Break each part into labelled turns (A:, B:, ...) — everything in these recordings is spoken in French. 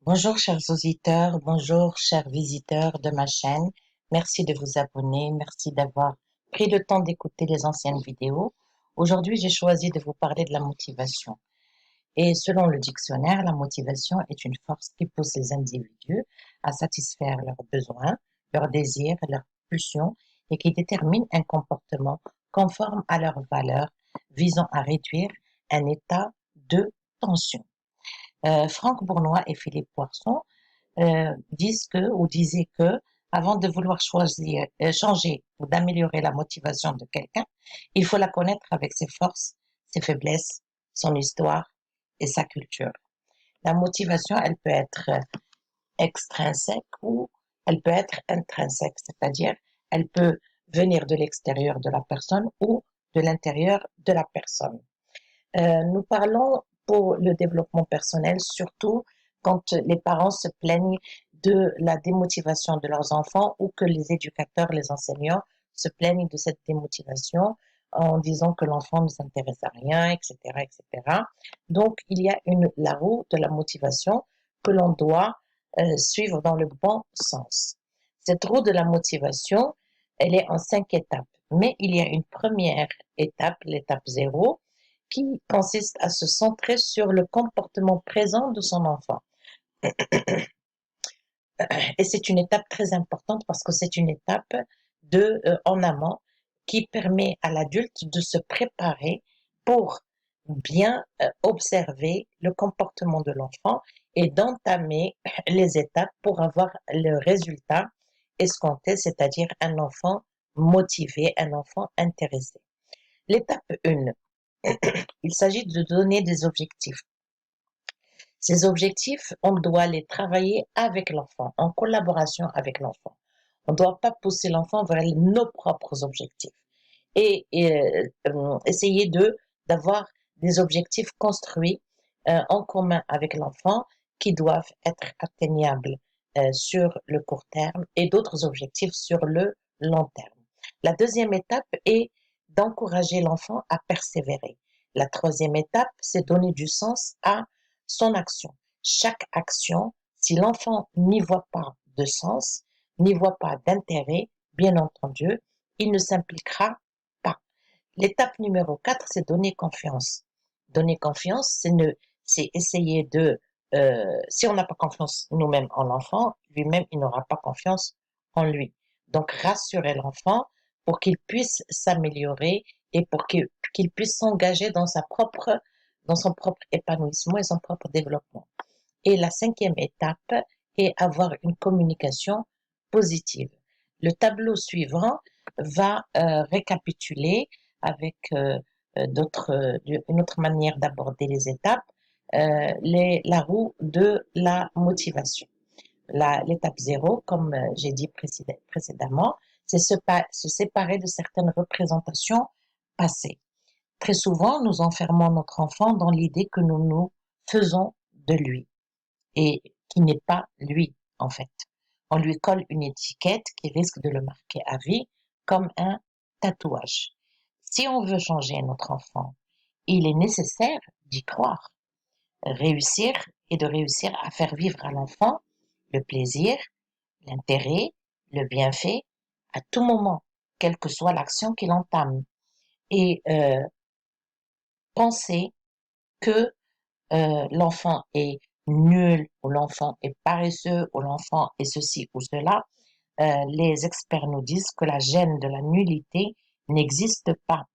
A: Bonjour chers auditeurs, bonjour chers visiteurs de ma chaîne. Merci de vous abonner, merci d'avoir pris le temps d'écouter les anciennes vidéos. Aujourd'hui, j'ai choisi de vous parler de la motivation. Et selon le dictionnaire, la motivation est une force qui pousse les individus à satisfaire leurs besoins, leurs désirs, leurs pulsions et qui détermine un comportement conforme à leurs valeurs visant à réduire un état de tension. Franck Bournois et Philippe Poisson disent que ou disaient que avant de vouloir choisir, changer ou d'améliorer la motivation de quelqu'un, il faut la connaître avec ses forces, ses faiblesses, son histoire et sa culture. La motivation, elle peut être extrinsèque ou elle peut être intrinsèque, c'est-à-dire elle peut venir de l'extérieur de la personne ou de l'intérieur de la personne. Nous parlons pour le développement personnel, surtout quand les parents se plaignent de la démotivation de leurs enfants ou que les éducateurs, les enseignants se plaignent de cette démotivation en disant que l'enfant ne s'intéresse à rien, etc., etc. Donc, il y a la roue de la motivation que l'on doit suivre dans le bon sens. Cette roue de la motivation, elle est en 5 étapes, mais il y a une première étape, l'étape zéro, qui consiste à se centrer sur le comportement présent de son enfant. Et c'est une étape très importante parce que c'est une étape en amont qui permet à l'adulte de se préparer pour bien observer le comportement de l'enfant et d'entamer les étapes pour avoir le résultat escompté, c'est-à-dire un enfant motivé, un enfant intéressé. L'étape 1, il s'agit de donner des objectifs. Ces objectifs, on doit les travailler avec l'enfant, en collaboration avec l'enfant. On ne doit pas pousser l'enfant vers nos propres objectifs et essayer d'avoir des objectifs construits en commun avec l'enfant qui doivent être atteignables sur le court terme et d'autres objectifs sur le long terme. La deuxième étape est d'encourager l'enfant à persévérer. La troisième étape, c'est donner du sens à son action. Chaque action, si l'enfant n'y voit pas de sens, n'y voit pas d'intérêt, bien entendu, il ne s'impliquera pas. L'étape numéro 4, c'est donner confiance. Donner confiance, c'est essayer si on n'a pas confiance nous-mêmes en l'enfant, lui-même, il n'aura pas confiance en lui. Donc, rassurer l'enfant pour qu'il puisse s'améliorer et pour qu'il puisse s'engager dans son propre épanouissement et son propre développement. Et la cinquième étape est avoir une communication positive. Le tableau suivant va récapituler avec une autre manière d'aborder les étapes, la roue de la motivation. L'étape zéro, comme j'ai dit précédemment, c'est se séparer de certaines représentations passées. Très souvent, nous enfermons notre enfant dans l'idée que nous nous faisons de lui et qui n'est pas lui, en fait. On lui colle une étiquette qui risque de le marquer à vie comme un tatouage. Si on veut changer notre enfant, il est nécessaire d'y croire, réussir et de réussir à faire vivre à l'enfant le plaisir, l'intérêt, le bienfait à tout moment, quelle que soit l'action qu'il entame. Et penser que l'enfant est nul, ou l'enfant est paresseux, ou l'enfant est ceci ou cela, les experts nous disent que la gêne de la nullité n'existe pas.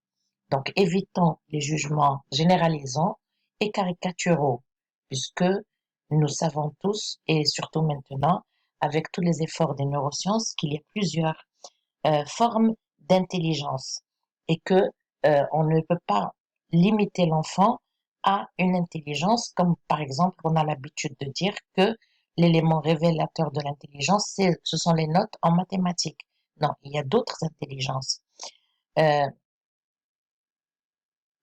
A: Donc évitons les jugements généralisants et caricaturaux, puisque nous savons tous, et surtout maintenant, avec tous les efforts des neurosciences, qu'il y a plusieurs formes d'intelligence et que on ne peut pas limiter l'enfant à une intelligence, comme par exemple on a l'habitude de dire que l'élément révélateur de l'intelligence, ce sont les notes en mathématiques. Non, il y a d'autres intelligences. Euh,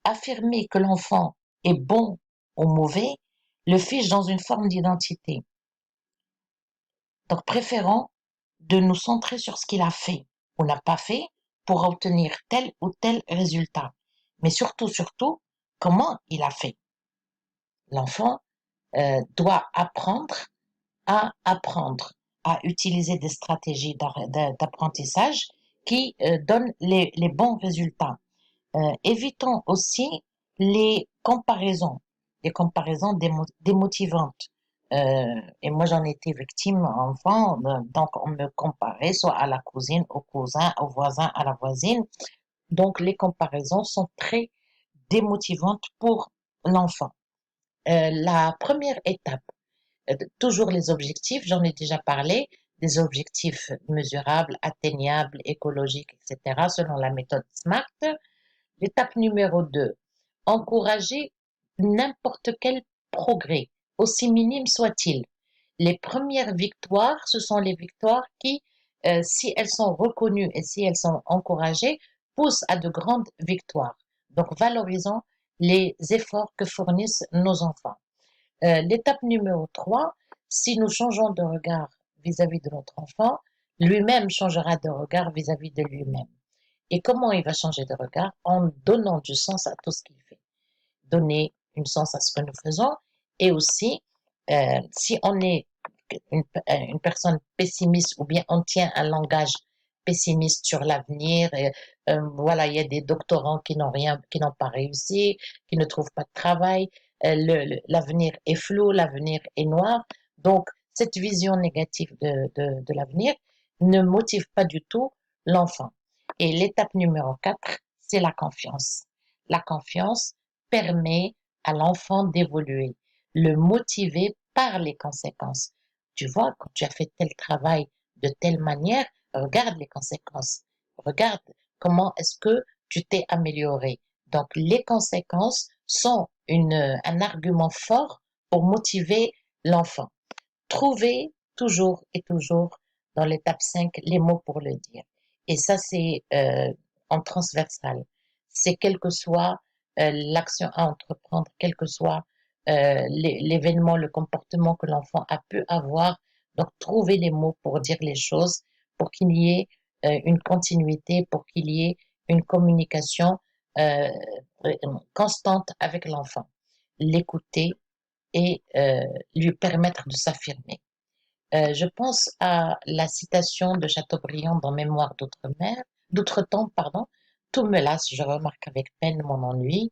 A: Affirmer que l'enfant est bon ou mauvais le fiche dans une forme d'identité. Donc préférons de nous centrer sur ce qu'il a fait ou n'a pas fait pour obtenir tel ou tel résultat. Mais surtout, surtout, comment il a fait. L'enfant doit apprendre à apprendre, à utiliser des stratégies d'apprentissage qui donnent les bons résultats. Évitons aussi les comparaisons démotivantes. Et moi, j'en étais victime enfant, donc on me comparait soit à la cousine, au cousin, au voisin, à la voisine. Donc les comparaisons sont très démotivantes pour l'enfant. La première étape, toujours les objectifs, j'en ai déjà parlé, des objectifs mesurables, atteignables, écologiques, etc., selon la méthode SMART. L'étape numéro 2, encourager n'importe quel progrès, aussi minime soit-il. Les premières victoires, ce sont les victoires qui, si elles sont reconnues et si elles sont encouragées, poussent à de grandes victoires. Donc, valorisons les efforts que fournissent nos enfants. L'étape numéro 3, si nous changeons de regard vis-à-vis de notre enfant, lui-même changera de regard vis-à-vis de lui-même. Et comment il va changer de regard? En donnant du sens à tout ce qu'il fait. Donner un sens à ce que nous faisons et aussi, si on est une personne pessimiste ou bien on tient un langage pessimiste sur l'avenir, voilà, il y a des doctorants qui n'ont rien, qui n'ont pas réussi, qui ne trouvent pas de travail, l'avenir est flou, l'avenir est noir. Donc, cette vision négative de l'avenir ne motive pas du tout l'enfant. Et l'étape numéro 4, c'est la confiance. La confiance permet à l'enfant d'évoluer, le motiver par les conséquences. Tu vois, quand tu as fait tel travail de telle manière, regarde les conséquences. Regarde comment est-ce que tu t'es amélioré. Donc, les conséquences sont un argument fort pour motiver l'enfant. Trouver toujours et toujours dans l'étape 5 les mots pour le dire. Et ça, c'est en transversal. C'est quelle que soit l'action à entreprendre, quel que soit l'événement, le comportement que l'enfant a pu avoir. Donc, trouver les mots pour dire les choses, pour qu'il y ait une continuité, pour qu'il y ait une communication euh, constante avec l'enfant. L'écouter et lui permettre de s'affirmer. Je pense à la citation de Chateaubriand dans Mémoire d'outre-temps, pardon. Tout me lasse, je remarque avec peine mon ennui,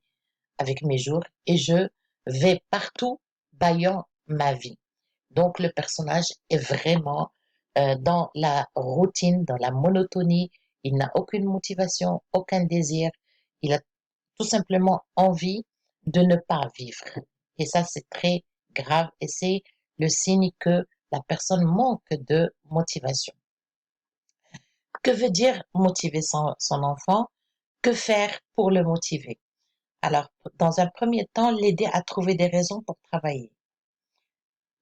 A: avec mes jours, et je vais partout bâillant ma vie. Donc le personnage est vraiment dans la routine, dans la monotonie. Il n'a aucune motivation, aucun désir. Il a tout simplement envie de ne pas vivre. Et ça, c'est très grave et c'est le signe que la personne manque de motivation. Que veut dire motiver son enfant? Que faire pour le motiver? Alors, dans un premier temps, l'aider à trouver des raisons pour travailler,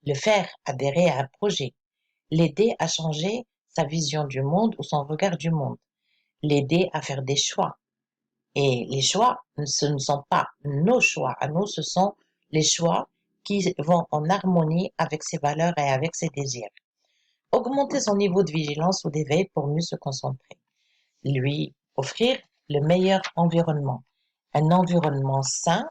A: le faire adhérer à un projet, l'aider à changer sa vision du monde ou son regard du monde, l'aider à faire des choix. Et les choix, ce ne sont pas nos choix à nous, ce sont les choix qui vont en harmonie avec ses valeurs et avec ses désirs. Augmenter son niveau de vigilance ou d'éveil pour mieux se concentrer. Lui offrir le meilleur environnement. Un environnement sain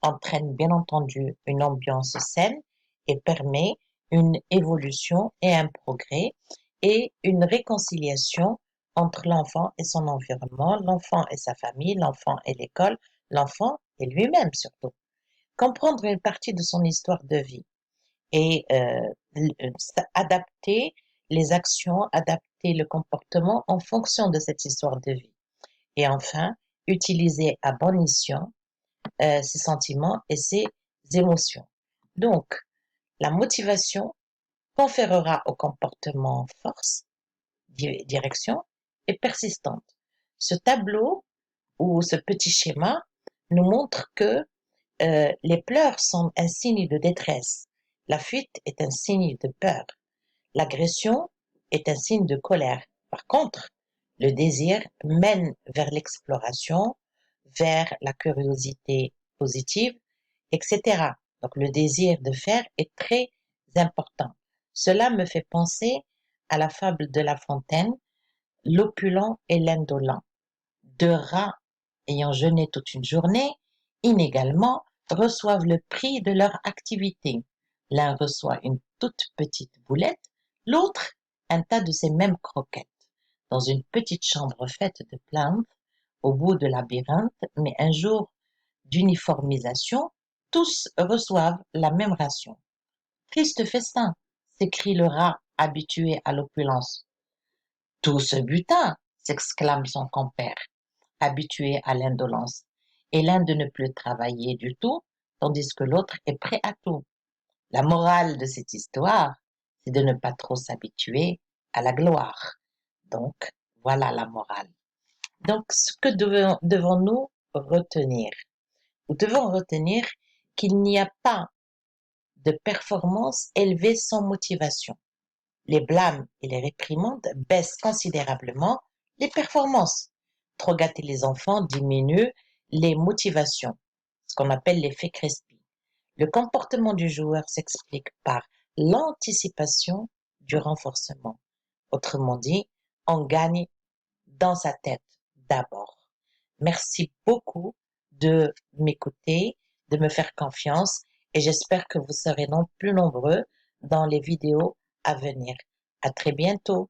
A: entraîne bien entendu une ambiance saine et permet une évolution et un progrès et une réconciliation entre l'enfant et son environnement, l'enfant et sa famille, l'enfant et l'école, l'enfant et lui-même surtout. Comprendre une partie de son histoire de vie et adapter les actions, adapter le comportement en fonction de cette histoire de vie. Et enfin, utiliser à bon escient ses sentiments et ses émotions. Donc, la motivation conférera au comportement force, direction et persistante. Ce tableau ou ce petit schéma nous montre que les pleurs sont un signe de détresse, la fuite est un signe de peur, l'agression est un signe de colère. Par contre, le désir mène vers l'exploration, vers la curiosité positive, etc. Donc le désir de faire est très important. Cela me fait penser à la fable de La Fontaine, l'opulent et l'indolent. Deux rats ayant jeûné toute une journée, inégalement, reçoivent le prix de leur activité. L'un reçoit une toute petite boulette, l'autre un tas de ces mêmes croquettes. Dans une petite chambre faite de plantes, au bout de labyrinthe, mais un jour d'uniformisation, tous reçoivent la même ration. Triste festin, s'écrie le rat habitué à l'opulence. Tout ce butin, s'exclame son compère, habitué à l'indolence, et l'un de ne plus travailler du tout, tandis que l'autre est prêt à tout. La morale de cette histoire, c'est de ne pas trop s'habituer à la gloire. Donc, voilà la morale. Donc, ce que devons-nous retenir? Nous devons retenir qu'il n'y a pas de performance élevée sans motivation. Les blâmes et les réprimandes baissent considérablement les performances. Trop gâter les enfants diminue les motivations, ce qu'on appelle l'effet Crespi. Le comportement du joueur s'explique par l'anticipation du renforcement. Autrement dit, on gagne dans sa tête d'abord. Merci beaucoup de m'écouter, de me faire confiance et j'espère que vous serez non plus nombreux dans les vidéos à venir. À très bientôt.